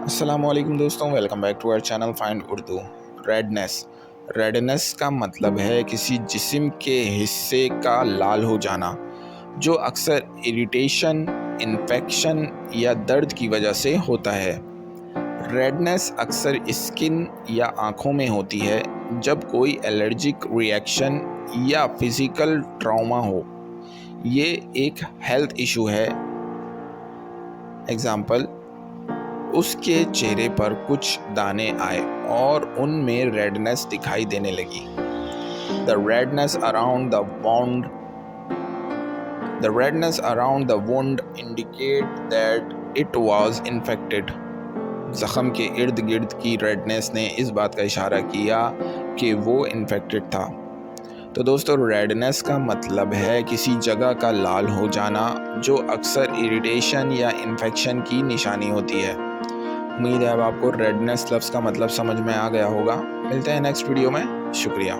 अस्सलामुअलैकुम दोस्तों, welcome back to our channel find Urdu. Redness का मतलब है किसी जिस्म के हिस्से का लाल हो जाना, जो अक्सर इरिटेशन, इन्फेक्शन या दर्द की वजह से होता है। रेडनेस अक्सर स्किन या आँखों में होती है जब कोई एलर्जिक रिएक्शन या फिज़िकल ट्रॉमा हो। ये एक हेल्थ इशू है। एग्ज़ाम्पल, उसके चेहरे पर कुछ दाने आए और उनमें रेडनेस दिखाई देने लगी। The redness around the wound the redness around the wound indicate that it was infected. जख्म के इर्द गिर्द की रेडनेस ने इस बात का इशारा किया कि वो इन्फेक्टेड था। तो दोस्तों, रेडनेस का मतलब है किसी जगह का लाल हो जाना, जो अक्सर इरिटेशन या इन्फेक्शन की निशानी होती है। उम्मीद है अब आपको रेडनेस लफ्ज़ का मतलब समझ में आ गया होगा। मिलते हैं नेक्स्ट वीडियो में। शुक्रिया।